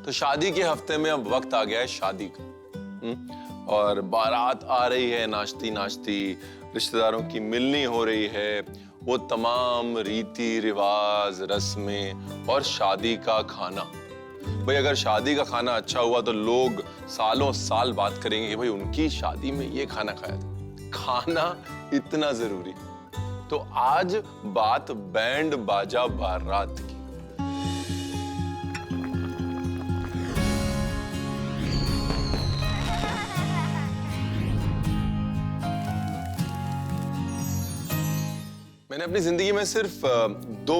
तो शादी के हफ्ते में अब वक्त आ गया है शादी का। और बारात आ रही है नाचती नाचती, रिश्तेदारों की मिलनी हो रही है, वो तमाम रीति रिवाज रस्में और शादी का खाना। भाई अगर शादी का खाना अच्छा हुआ तो लोग सालों साल बात करेंगे कि भाई उनकी शादी में ये खाना खाया था। खाना इतना जरूरी। तो आज बात बैंड बाजा बारात की। मैंने अपनी जिंदगी में सिर्फ 2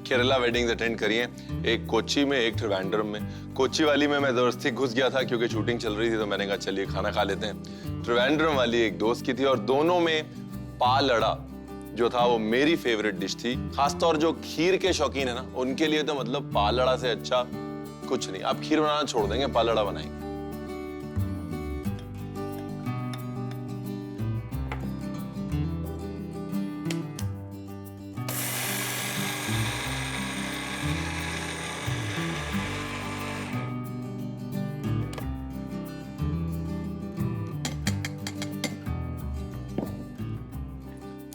केरला वेडिंग्स अटेंड करी हैं, एक कोच्चि में, एक त्रिवेंद्रम में। कोच्चि वाली में मैं जबरदस्ती घुस गया था क्योंकि शूटिंग चल रही थी, तो मैंने कहा चलिए खाना खा लेते हैं। त्रिवेंद्रम वाली एक दोस्त की थी और दोनों में पालड़ा जो था वो मेरी फेवरेट डिश थी। खासतौर जो खीर के शौकीन है ना, उनके लिए तो मतलब पालड़ा से अच्छा कुछ नहीं। आप खीर बनाना छोड़ देंगे, पालड़ा बनाएंगे।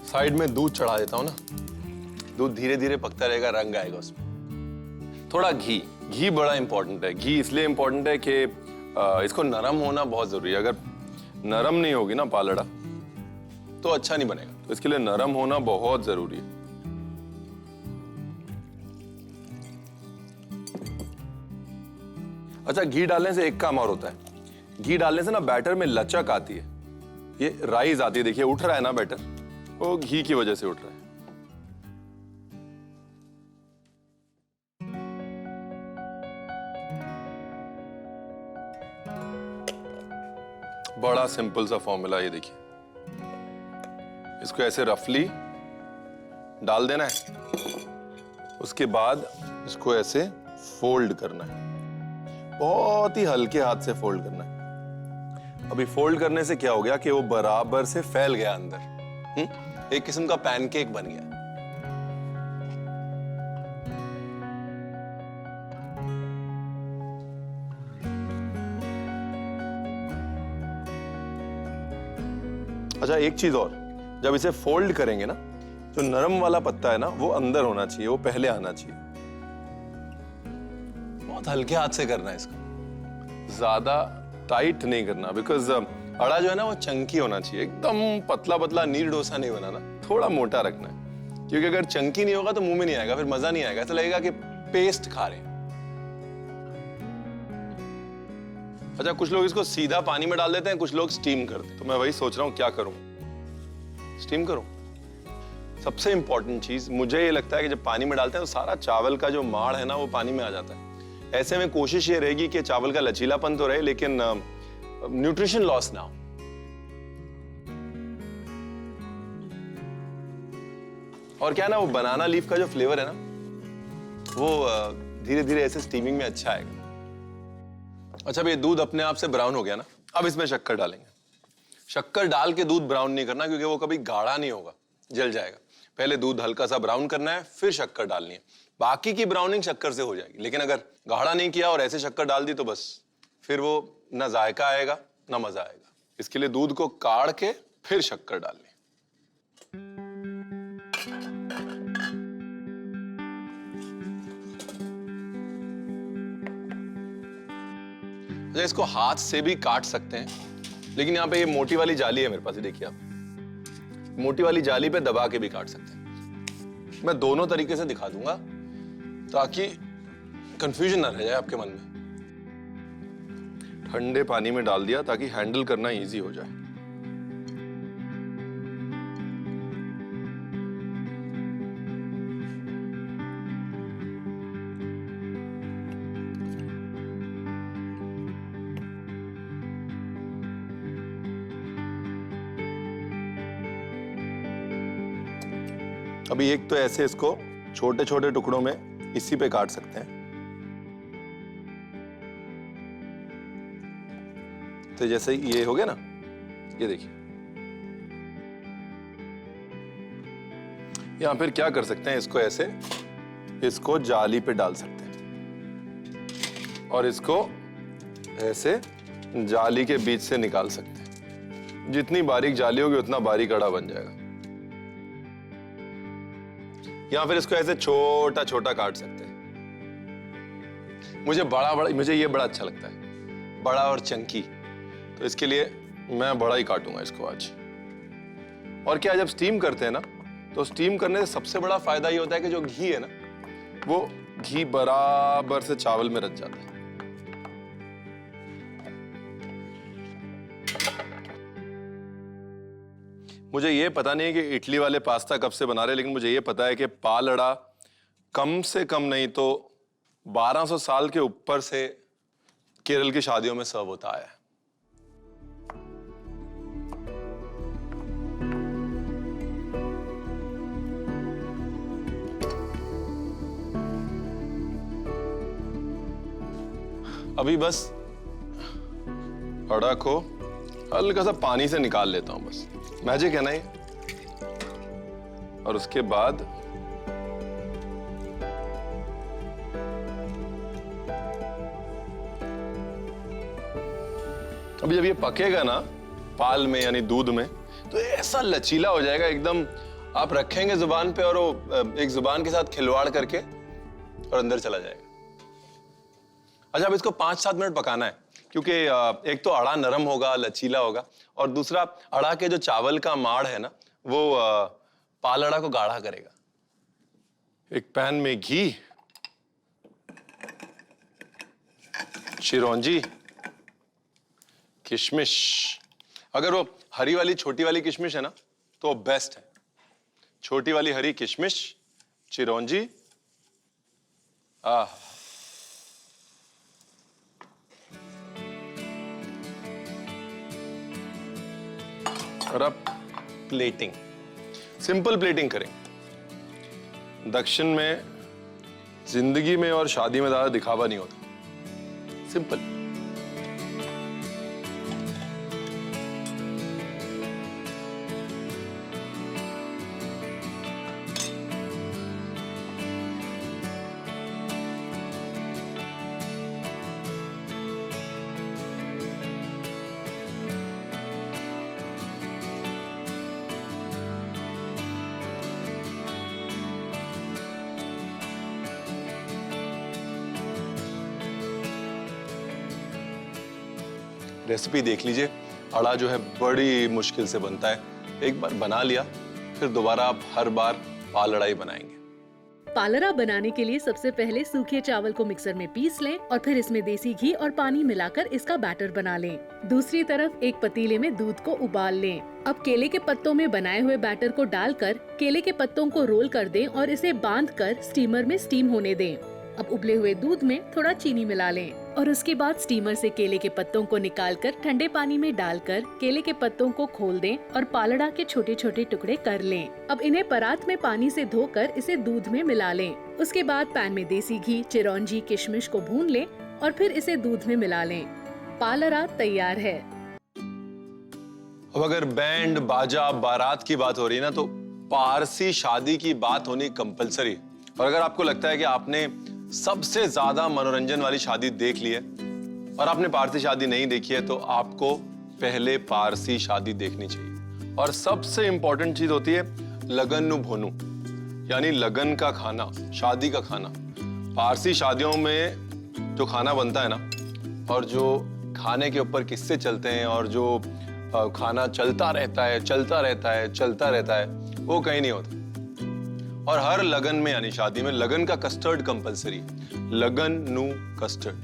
साइड में दूध चढ़ा देता हूं ना, दूध धीरे धीरे पकता रहेगा, रंग आएगा उसमें। थोड़ा घी, घी बड़ा इंपॉर्टेंट है। घी इसलिए इंपॉर्टेंट है कि इसको नरम होना बहुत जरूरी है। अगर नरम नहीं होगी ना पालड़ा तो अच्छा नहीं बनेगा, तो इसके लिए नरम होना बहुत जरूरी है। अच्छा, घी डालने से एक काम और होता है। घी डालने से ना बैटर में लचक आती है, ये राइज आती है। देखिए उठ रहा है ना बैटर, वो घी की वजह से उठ रहा है। बड़ा सिंपल सा फॉर्मूला, ये देखिए। इसको ऐसे रफली डाल देना है, उसके बाद इसको ऐसे फोल्ड करना है, बहुत ही हल्के हाथ से फोल्ड करना है। अभी फोल्ड करने से क्या हो गया कि वो बराबर से फैल गया अंदर। एक किस्म का पैनकेक बन गया। अच्छा, एक चीज और, जब इसे फोल्ड करेंगे ना, जो नरम वाला पत्ता है ना वो अंदर होना चाहिए, वो पहले आना चाहिए। बहुत हल्के हाथ से करना है इसको, ज्यादा टाइट नहीं करना, बिकॉज अड़ा जो है ना वो चंकी होना चाहिए। एकदम पतला पतला नीर डोसा नहीं बनाना, थोड़ा मोटा रखना है। क्योंकि अगर चंकी नहीं होगा तो मुंह में नहीं आएगा, फिर मजा नहीं आएगा, ऐसा लगेगा कि पेस्ट खा रहे हैं। अच्छा, कुछ लोग इसको सीधा पानी में डाल देते हैं, कुछ लोग स्टीम करते हैं। तो मैं वही सोच रहा हूं क्या करूं, स्टीम करूं। सबसे इंपॉर्टेंट चीज मुझे ये लगता है कि जब पानी में डालते हैं तो सारा चावल का जो माड़ है ना वो पानी में आ जाता है। ऐसे में कोशिश ये रहेगी कि चावल का लचीलापन तो रहे लेकिन न्यूट्रिशन लॉस ना हो। और क्या है ना, वो बनाना लीफ का जो फ्लेवर है ना वो धीरे धीरे ऐसे स्टीमिंग में अच्छा आएगा। अच्छा, अब ये दूध अपने आप से ब्राउन हो गया ना, अब इसमें शक्कर डालेंगे। शक्कर डाल के दूध ब्राउन नहीं करना क्योंकि वो कभी गाढ़ा नहीं होगा, जल जाएगा। पहले दूध हल्का सा ब्राउन करना है, फिर शक्कर डालनी है। बाकी की ब्राउनिंग शक्कर से हो जाएगी, लेकिन अगर गाढ़ा नहीं किया और ऐसे शक्कर डाल दी तो बस फिर वो ना जायका आएगा ना मजा आएगा। इसके लिए दूध को काढ़ के फिर शक्कर डालनी। अच्छा, इसको हाथ से भी काट सकते हैं, लेकिन यहाँ पे ये मोटी वाली जाली है मेरे पास, ये देखिए आप, मोटी वाली जाली पे दबा के भी काट सकते हैं। मैं दोनों तरीके से दिखा दूंगा ताकि कंफ्यूजन ना रह जाए आपके मन में। ठंडे पानी में डाल दिया ताकि हैंडल करना इजी हो जाए। अभी एक तो ऐसे इसको छोटे छोटे टुकड़ों में इसी पे काट सकते हैं। तो जैसे ये हो गया ना, ये देखिए। या फिर क्या कर सकते हैं, इसको ऐसे, इसको जाली पे डाल सकते हैं और इसको ऐसे जाली के बीच से निकाल सकते हैं। जितनी बारीक जाली होगी उतना बारीक अड़ा बन जाएगा। या फिर इसको ऐसे छोटा छोटा काट सकते हैं। मुझे ये बड़ा अच्छा लगता है, बड़ा और चंकी, तो इसके लिए मैं बड़ा ही काटूंगा इसको आज। और क्या, जब स्टीम करते हैं ना, तो स्टीम करने से सबसे बड़ा फायदा ये होता है कि जो घी है ना, वो घी बराबर से चावल में रच जाता है। मुझे ये पता नहीं है कि इटली वाले पास्ता कब से बना रहे, लेकिन मुझे ये पता है कि पालड़ा कम से कम नहीं तो 1200 साल के ऊपर से केरल की शादियों में सर्व होता है। अभी बस अड़ा को हल्का सा पानी से निकाल लेता हूं, बस मैजिक है ना ये। और उसके बाद अभी जब ये पकेगा ना पाल में यानी दूध में, तो ऐसा लचीला हो जाएगा एकदम। आप रखेंगे जुबान पे और वो एक जुबान के साथ खिलवाड़ करके और अंदर चला जाएगा। अच्छा, अब इसको 5-7 मिनट पकाना है, क्योंकि एक तो अड़ा नरम होगा, लचीला होगा, और दूसरा अड़ा के जो चावल का माड़ है ना, वो पालड़ा को गाढ़ा करेगा। एक पैन में घी, चिरौंजी, किशमिश। अगर वो हरी वाली छोटी वाली किशमिश है ना, तो वो बेस्ट है। छोटी वाली हरी किशमिश, चिरौंजी, और अब प्लेटिंग, सिंपल प्लेटिंग करें। दक्षिण में, जिंदगी में और शादी में ज्यादा दिखावा नहीं होता, सिंपल। रेसिपी देख लीजिए। अड़ा जो है बड़ी मुश्किल से बनता है। एक बार बना लिया, फिर दोबारा आप हर बार पालड़ा ही बनाएंगे। पालड़ा बनाने के लिए सबसे पहले सूखे चावल को मिक्सर में पीस लें और फिर इसमें देसी घी और पानी मिलाकर इसका बैटर बना लें। दूसरी तरफ एक पतीले में दूध को उबाल लें। अब केले के पत्तों में बनाए हुए बैटर को डालकर केले के पत्तों को रोल कर दें और इसे बांधकर स्टीमर में स्टीम होने दें। अब उबले हुए दूध में थोड़ा चीनी मिला लें और उसके बाद स्टीमर से केले के पत्तों को निकालकर ठंडे पानी में डालकर केले के पत्तों को खोल दें और पालड़ा के छोटे छोटे टुकड़े कर लें। अब इन्हें परात में पानी से धोकर इसे दूध में मिला लें। उसके बाद पैन में देसी घी, चिरौंजी, किशमिश को भून लें और फिर इसे दूध में मिला लें। पालड़ा तैयार है। अब अगर बैंड बाजा बारात की बात हो रही है ना, तो पारसी शादी की बात होनी कंपलसरी। और अगर आपको लगता है कि आपने सबसे ज्यादा मनोरंजन वाली शादी देख ली है और आपने पारसी शादी नहीं देखी है, तो आपको पहले पारसी शादी देखनी चाहिए। और सबसे इंपॉर्टेंट चीज होती है लगन नु भोनू, यानी लगन का खाना, शादी का खाना। पारसी शादियों में जो खाना बनता है ना, और जो खाने के ऊपर किस्से चलते हैं, और जो खाना चलता रहता है, चलता रहता है, चलता रहता है, वो कहीं नहीं होता। और हर लगन में यानी शादी में लगन का कस्टर्ड कंपलसरी, लगन नु कस्टर्ड।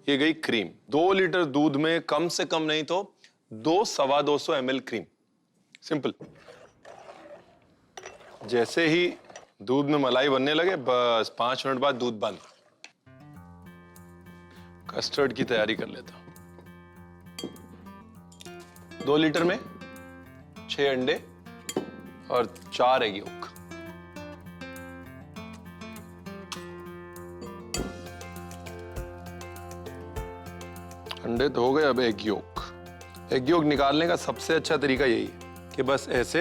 ये गई क्रीम। 2 लीटर दूध में कम से कम नहीं तो 200-250 ml क्रीम। सिंपल। जैसे ही दूध में मलाई बनने लगे, बस 5 मिनट बाद दूध बंद। कस्टर्ड की तैयारी कर लेता हूं। 2 लीटर में 6 अंडे और 4 एग योक। अंडे तो हो गए, अब एग योक। एग योक निकालने का सबसे अच्छा तरीका यही है कि बस ऐसे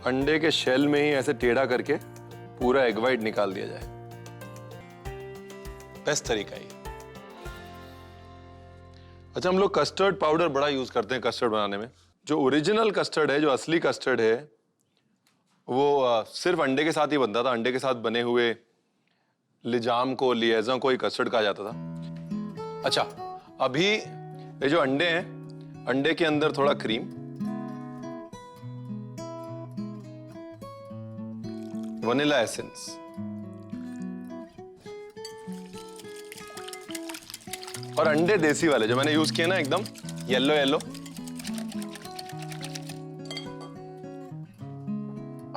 अंडे के शेल में ही ऐसे टेढ़ा करके पूरा एग वाइट निकाल दिया जाए। बेस्ट तरीका है। अच्छा, हम लोग कस्टर्ड पाउडर बड़ा यूज करते हैं कस्टर्ड बनाने में। जो ओरिजिनल कस्टर्ड है, जो असली कस्टर्ड है, वो सिर्फ अंडे के साथ ही बनता था। अंडे के साथ बने हुए लिजाम को, लिएज़ा को ही कस्टर्ड कहा जाता था। अच्छा, अभी ये जो अंडे हैं, अंडे के अंदर थोड़ा क्रीम, वनीला एसेंस, और अंडे देसी वाले जो मैंने यूज किए ना, एकदम येलो येलो,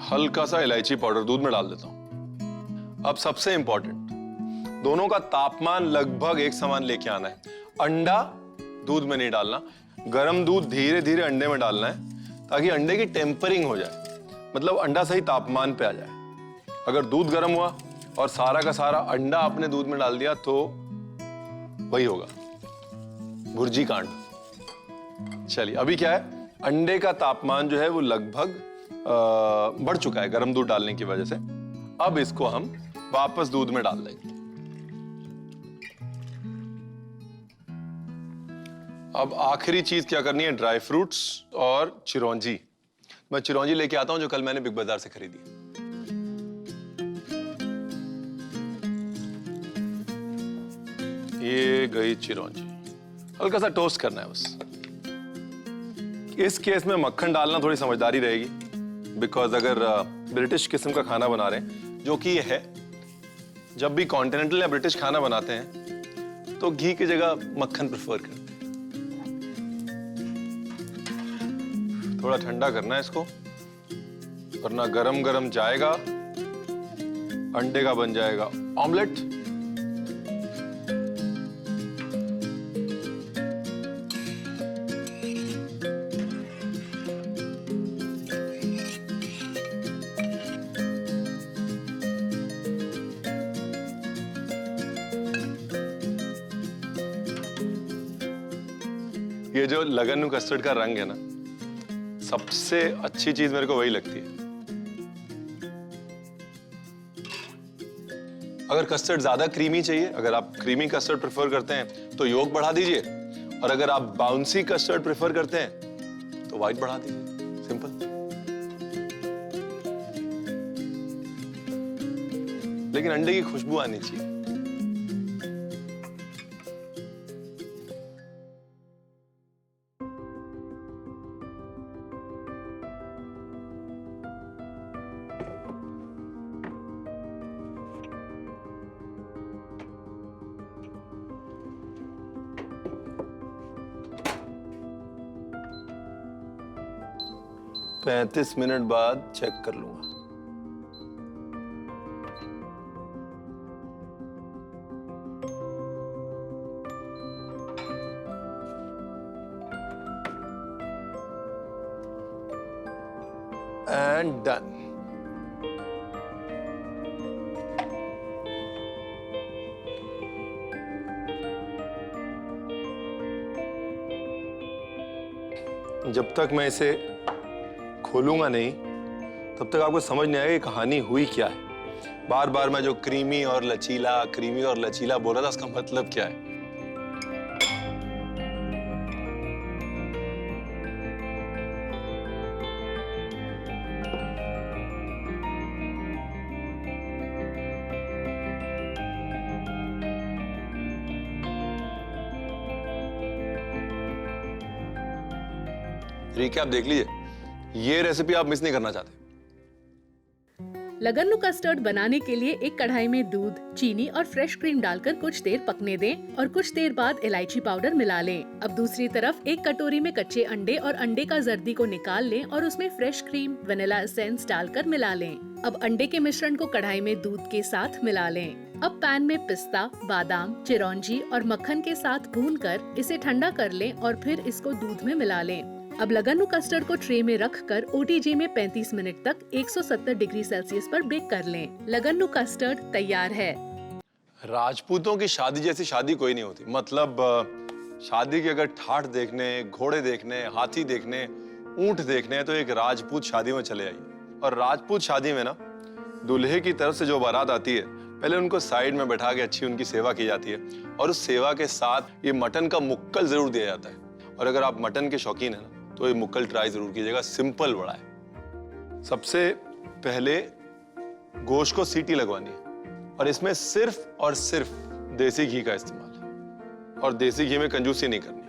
हल्का सा इलायची पाउडर दूध में डाल देता हूं। अब सबसे इंपॉर्टेंट, दोनों का तापमान लगभग एक समान लेके आना है। अंडा दूध में नहीं डालना, गर्म दूध धीरे धीरे अंडे में डालना है ताकि अंडे की टेम्परिंग हो जाए, मतलब अंडा सही तापमान पे आ जाए। अगर दूध गर्म हुआ और सारा का सारा अंडा आपने दूध में डाल दिया तो वही होगा, भुर्जी कांड। चलिए, अभी क्या है, अंडे का तापमान जो है वो लगभग बढ़ चुका है गर्म दूध डालने की वजह से। अब इसको हम वापस दूध में डाल देंगे। अब आखिरी चीज क्या करनी है, ड्राई फ्रूट्स और चिरौंजी। मैं चिरौंजी लेके आता हूं जो कल मैंने बिग बाजार से खरीदी। ये गई चिरौंजी, हल्का सा टोस्ट करना है बस। इस केस में मक्खन डालना थोड़ी समझदारी रहेगी, बिकॉज अगर ब्रिटिश किस्म का खाना बना रहे हैं, जो कि ये है, जब भी कॉन्टिनेंटल या ब्रिटिश खाना बनाते हैं तो घी की जगह मक्खन प्रेफर करते हैं। थोड़ा ठंडा करना है इसको, वरना गरम गरम जाएगा, अंडे का बन जाएगा ऑमलेट। ये जो लगन कस्टर्ड का रंग है ना, सबसे अच्छी चीज मेरे को वही लगती है। अगर कस्टर्ड ज्यादा क्रीमी चाहिए, अगर आप क्रीमी कस्टर्ड प्रेफर करते हैं तो योक बढ़ा दीजिए, और अगर आप बाउंसी कस्टर्ड प्रेफर करते हैं तो व्हाइट बढ़ा दीजिए, सिंपल। लेकिन अंडे की खुशबू आनी चाहिए। पैंतीस मिनट बाद चेक कर लूंगा। And done. जब तक मैं इसे खोलूंगा नहीं, तब तक आपको समझ नहीं आएगा कहानी हुई क्या है। बार बार मैं जो क्रीमी और लचीला बोल रहा था, उसका मतलब क्या है। रिकैप देख लीजिए, ये रेसिपी आप मिस नहीं करना चाहते। लगन्नू कस्टर्ड बनाने के लिए एक कढ़ाई में दूध, चीनी और फ्रेश क्रीम डालकर कुछ देर पकने दें और कुछ देर बाद इलायची पाउडर मिला लें। अब दूसरी तरफ एक कटोरी में कच्चे अंडे और अंडे का जर्दी को निकाल लें और उसमें फ्रेश क्रीम, वनीला एसेंस डालकर मिला लें। अब अंडे के मिश्रण को कढ़ाई में दूध के साथ मिला लें। अब पैन में पिस्ता, बादाम, चिरौंजी और मक्खन के साथ भूनकर इसे ठंडा कर लें और फिर इसको दूध में मिला लें। अब लगन्नू कस्टर्ड को ट्रे में रखकर ओटीजी में 35 मिनट तक 170 डिग्री सेल्सियस पर बेक कर लें। लगन्नू कस्टर्ड तैयार है। राजपूतों की शादी जैसी शादी कोई नहीं होती। मतलब शादी के अगर ठाठ देखने, घोड़े देखने, हाथी देखने, ऊंट देखने हैं तो एक राजपूत शादी में चले आइए। और राजपूत शादी में ना, दूल्हे की तरफ से जो बारात आती है, पहले उनको साइड में बैठा के अच्छी उनकी सेवा की जाती है और उस सेवा के साथ ये मटन का मुक्कल जरूर दिया जाता है। और अगर आप मटन के शौकीन हैं ना तो ये मुक्कल ट्राई जरूर कीजिएगा, सिंपल बड़ा है। सबसे पहले गोश्त को सीटी लगवानी है और इसमें सिर्फ और सिर्फ देसी घी का इस्तेमाल है और देसी घी में कंजूसी नहीं करनी।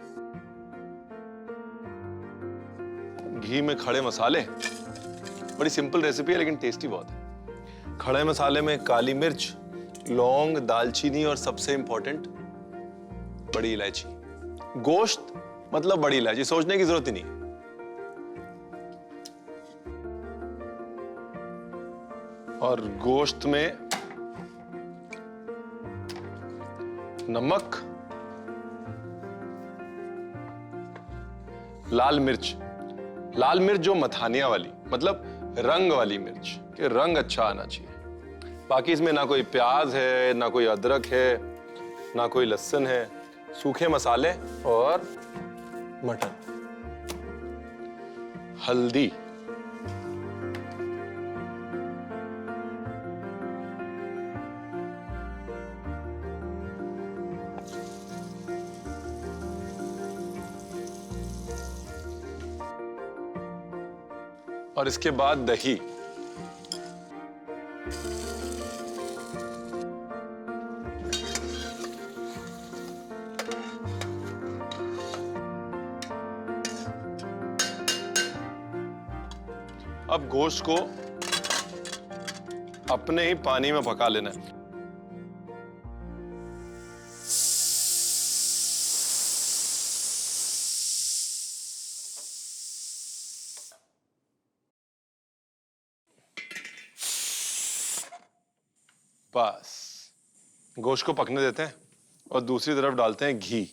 घी में खड़े मसाले, बड़ी सिंपल रेसिपी है लेकिन टेस्टी बहुत है। खड़े मसाले में काली मिर्च, लौंग, दालचीनी और सबसे इंपॉर्टेंट बड़ी इलायची। गोश्त मतलब बड़ी इलायची, सोचने की जरूरत ही नहीं। और गोश्त में नमक, लाल मिर्च, लाल मिर्च जो मथानिया वाली, मतलब रंग वाली मिर्च, कि रंग अच्छा आना चाहिए। बाकी इसमें ना कोई प्याज है, ना कोई अदरक है, ना कोई लहसुन है, सूखे मसाले और मटन। हल्दी, और इसके बाद दही। अब गोश्त को अपने ही पानी में पका लेना है। बस गोश्त को पकने देते हैं और दूसरी तरफ डालते हैं घी।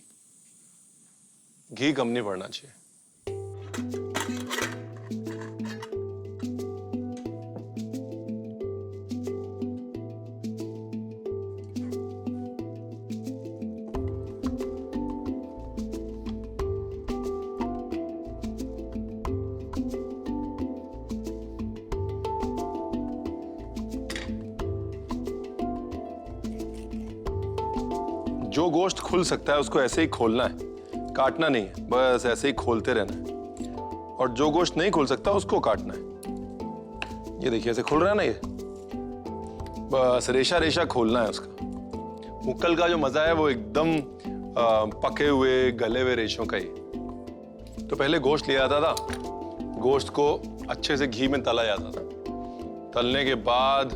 घी कम नहीं पड़ना चाहिए। जो गोश्त खुल सकता है उसको ऐसे ही खोलना है, काटना नहीं है, बस ऐसे ही खोलते रहना है। और जो गोश्त नहीं खुल सकता उसको काटना है। ये देखिए ऐसे खुल रहा है ना, ये बस रेशा रेशा खोलना है उसका। मुक्कल का जो मजा है वो एकदम पके हुए गले हुए रेशों का ही। तो पहले गोश्त लिया जाता था, गोश्त को अच्छे से घी में तला जाता था, तलने के बाद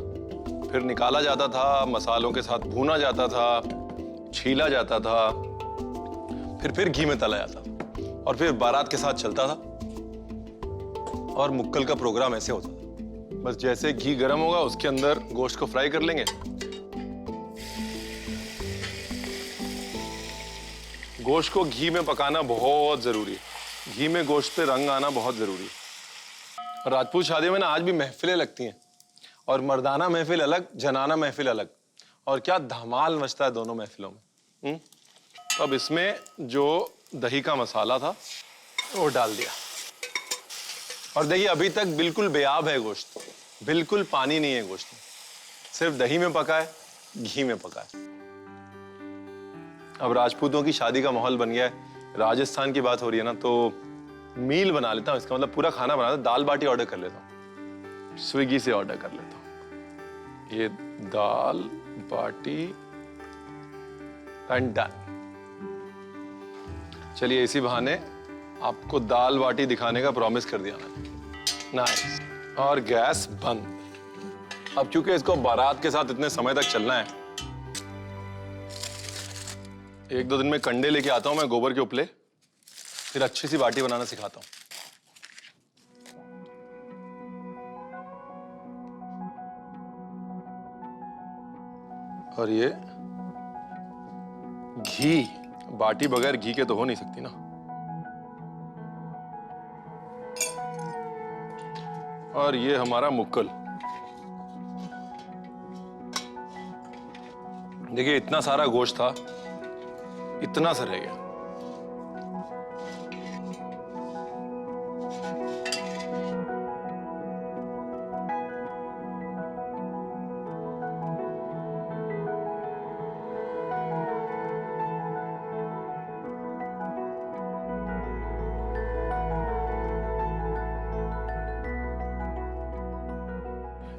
फिर निकाला जाता था, मसालों के साथ भूना जाता था, छीला जाता था, फिर घी में तला जाता था और फिर बारात के साथ चलता था। और मुक्कल का प्रोग्राम ऐसे होता था, बस जैसे घी गर्म होगा उसके अंदर गोश्त को फ्राई कर लेंगे। गोश्त को घी में पकाना बहुत जरूरी है। घी में गोश्त पे रंग आना बहुत जरूरी है। राजपूत शादियों में ना आज भी महफिलें लगती हैं, और मर्दाना महफिल अलग, जनाना महफिल अलग, और क्या धमाल मचता है दोनों महफिलों में। तो अब इसमें जो दही का मसाला था वो डाल दिया, और देखिए अभी तक बिल्कुल बेआब है गोश्त, बिल्कुल पानी नहीं है गोश्त में, सिर्फ दही में पका है, घी में पका है। अब राजपूतों की शादी का माहौल बन गया है, राजस्थान की बात हो रही है ना, तो मील बना लेता हूँ, इसका मतलब पूरा खाना बना लेता हूँ। दाल बाटी ऑर्डर कर लेता हूँ, स्विगी से ऑर्डर कर लेता हूँ। ये दाल बाटी एंड डन। चलिए इसी बहाने आपको दाल बाटी दिखाने का प्रॉमिस कर दिया मैंने। नाइस। और गैस बंद। अब क्योंकि इसको बारात के साथ इतने समय तक चलना है, 1-2 दिन में कंडे लेके आता हूं मैं, गोबर के उपले, फिर अच्छी सी बाटी बनाना सिखाता हूं। और ये घी, बाटी बगैर घी के तो हो नहीं सकती ना। और ये हमारा मुक्कल। देखिए इतना सारा गोश्त था, इतना सा रह गया।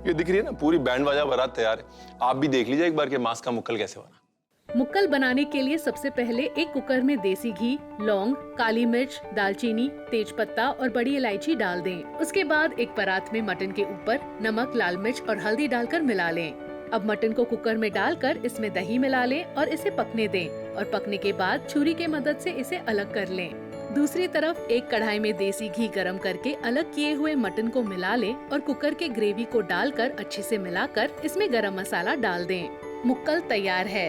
ये दिख रही है ना, पूरी बैंड बाजा बारात तैयार है। आप भी देख लीजिए एक बार कि मांस का मुक्कल कैसे बना। मुक्कल बनाने के लिए सबसे पहले एक कुकर में देसी घी, लौंग, काली मिर्च, दालचीनी, तेजपत्ता और बड़ी इलायची डाल दें। उसके बाद एक परात में मटन के ऊपर नमक, लाल मिर्च और हल्दी डालकर मिला लें। अब मटन को कुकर में डालकर इसमें दही मिला लें और इसे पकने दें और पकने के बाद छुरी की मदद से इसे अलग कर लें। दूसरी तरफ एक कढ़ाई में देसी घी गरम करके अलग किए हुए मटन को मिला लें और कुकर के ग्रेवी को डालकर अच्छे से मिलाकर इसमें गरम मसाला डाल दें। मुक्कल तैयार है।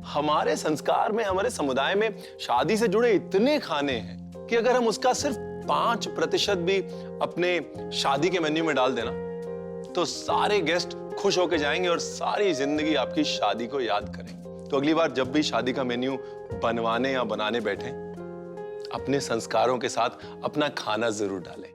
हमारे संस्कार में, हमारे समुदाय में शादी से जुड़े इतने खाने हैं कि अगर हम उसका सिर्फ 5% भी अपने शादी के मेन्यू में डाल देना तो सारे गेस्ट खुश होके जाएंगे और सारी जिंदगी आपकी शादी को याद करेंगे। तो अगली बार जब भी शादी का मेन्यू बनवाने या बनाने बैठे, अपने संस्कारों के साथ अपना खाना जरूर डालें।